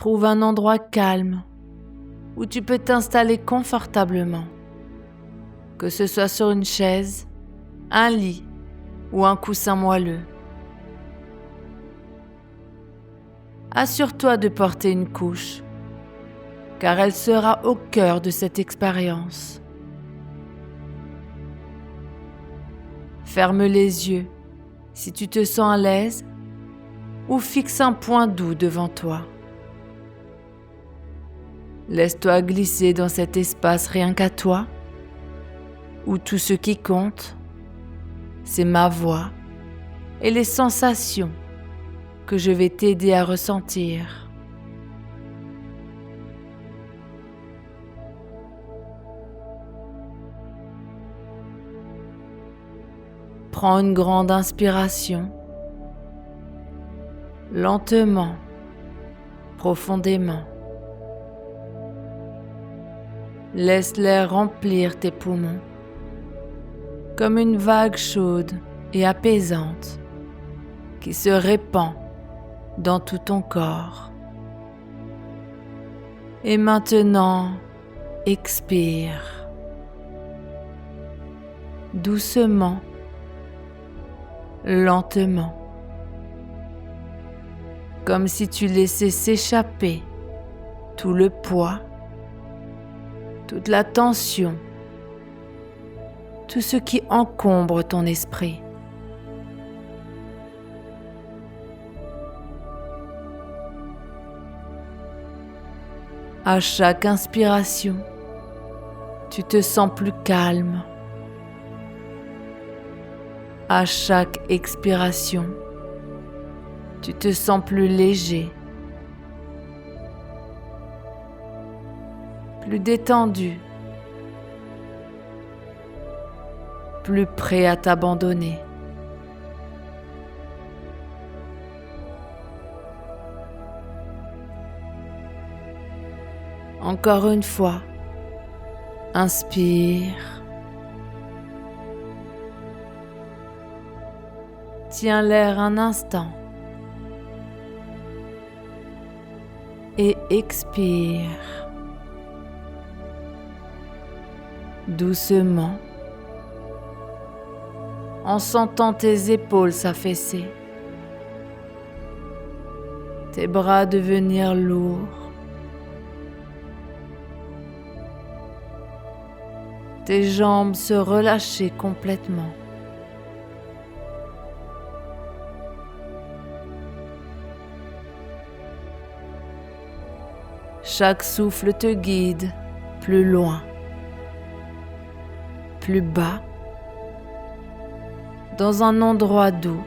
Trouve un endroit calme où tu peux t'installer confortablement, que ce soit sur une chaise, un lit ou un coussin moelleux. Assure-toi de porter une couche, car elle sera au cœur de cette expérience. Ferme les yeux si tu te sens à l'aise ou fixe un point doux devant toi. Laisse-toi glisser dans cet espace rien qu'à toi, où tout ce qui compte, c'est ma voix et les sensations que je vais t'aider à ressentir. Prends une grande inspiration, lentement, profondément. Laisse l'air remplir tes poumons, comme une vague chaude et apaisante qui se répand dans tout ton corps. Et maintenant, expire. Doucement, lentement, comme si tu laissais s'échapper tout le poids, toute la tension, tout ce qui encombre ton esprit. À chaque inspiration, tu te sens plus calme. À chaque expiration, tu te sens plus léger, plus détendu, plus prêt à t'abandonner. Encore une fois, inspire. Tiens l'air un instant et expire. Doucement, en sentant tes épaules s'affaisser, tes bras devenir lourds, tes jambes se relâcher complètement. Chaque souffle te guide plus loin, plus bas, dans un endroit doux,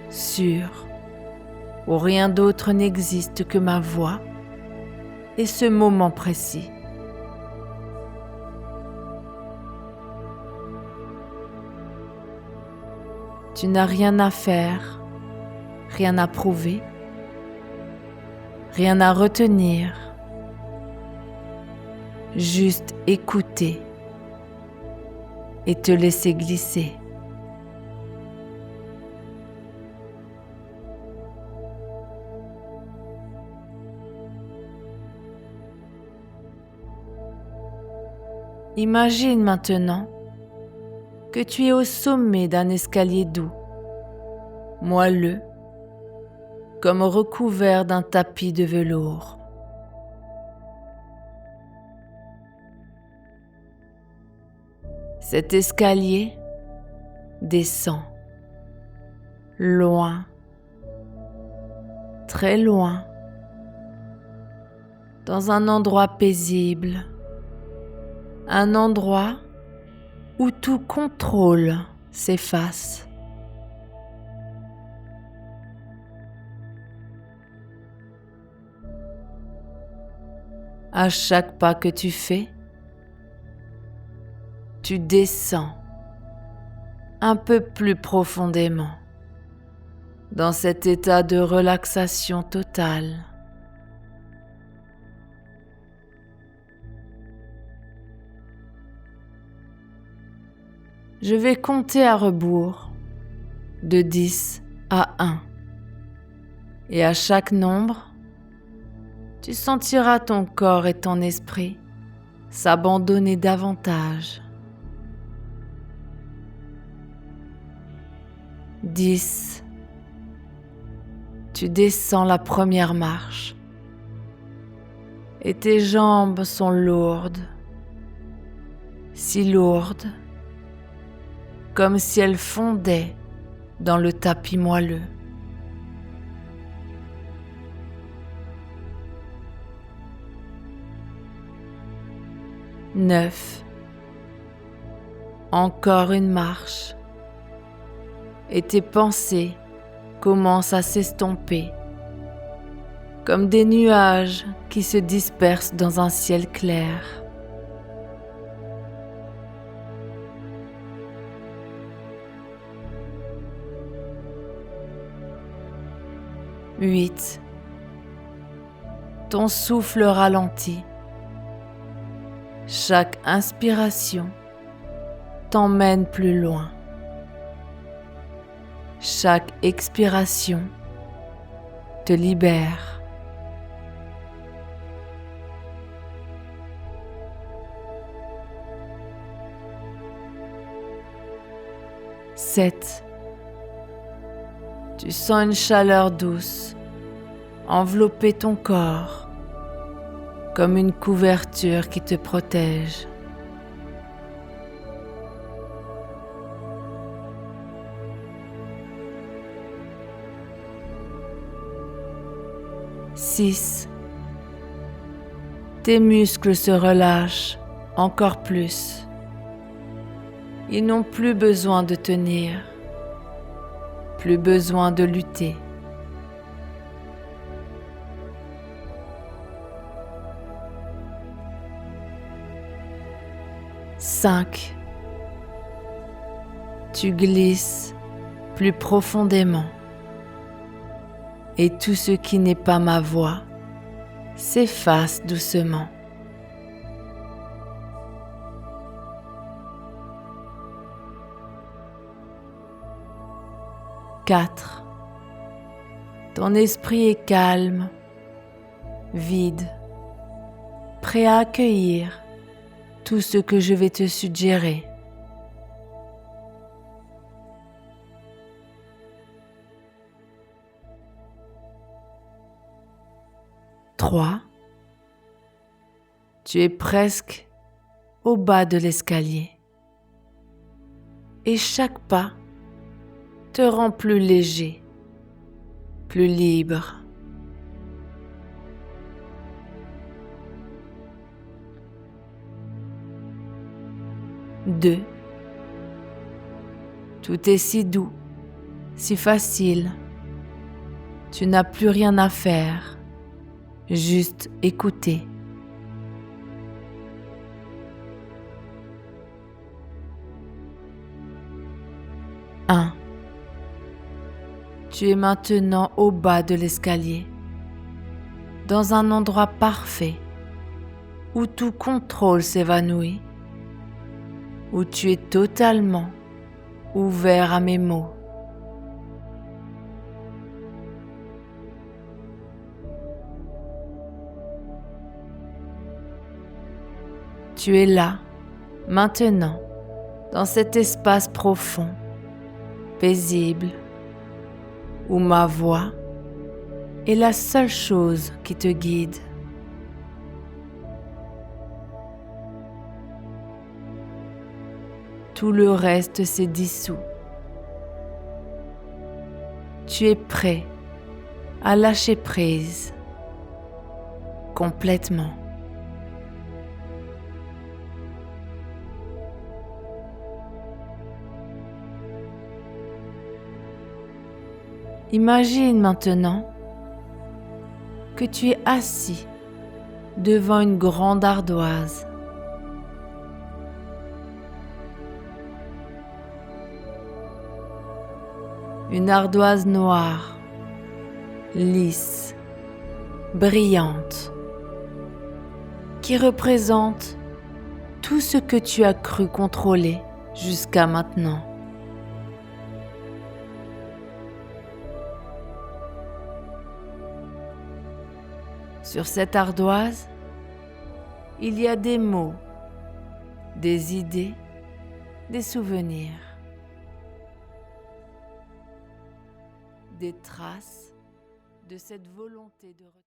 sûr, où rien d'autre n'existe que ma voix et ce moment précis. Tu n'as rien à faire, rien à prouver, rien à retenir, juste écouter et te laisser glisser. Imagine maintenant que tu es au sommet d'un escalier doux, moelleux, comme recouvert d'un tapis de velours. Cet escalier descend, loin, très loin, dans un endroit paisible, un endroit où tout contrôle s'efface. À chaque pas que tu fais, tu descends un peu plus profondément dans cet état de relaxation totale. Je vais compter à rebours de 10 à 1 et à chaque nombre, tu sentiras ton corps et ton esprit s'abandonner davantage. 10. Tu descends la première marche et tes jambes sont lourdes, si lourdes, comme si elles fondaient dans le tapis moelleux. 9. Encore une marche et tes pensées commencent à s'estomper comme des nuages qui se dispersent dans un ciel clair. 8. Ton souffle ralentit. Chaque inspiration t'emmène plus loin. Chaque expiration te libère. 7. Tu sens une chaleur douce envelopper ton corps comme une couverture qui te protège. 6. Tes muscles se relâchent encore plus. Ils n'ont plus besoin de tenir, plus besoin de lutter. 5. Tu glisses plus profondément et tout ce qui n'est pas ma voix s'efface doucement. 4. Ton esprit est calme, vide, prêt à accueillir tout ce que je vais te suggérer. 3. Tu es presque au bas de l'escalier et chaque pas te rend plus léger, plus libre. 2. Tout est si doux, si facile. Tu n'as plus rien à faire, juste écouter. 1. Tu es maintenant au bas de l'escalier, dans un endroit parfait, où tout contrôle s'évanouit, où tu es totalement ouvert à mes mots. Tu es là, maintenant, dans cet espace profond, paisible, où ma voix est la seule chose qui te guide. Tout le reste s'est dissous. Tu es prêt à lâcher prise complètement. Imagine maintenant que tu es assis devant une grande ardoise. Une ardoise noire, lisse, brillante, qui représente tout ce que tu as cru contrôler jusqu'à maintenant. Sur cette ardoise, il y a des mots, des idées, des souvenirs, des traces de cette volonté de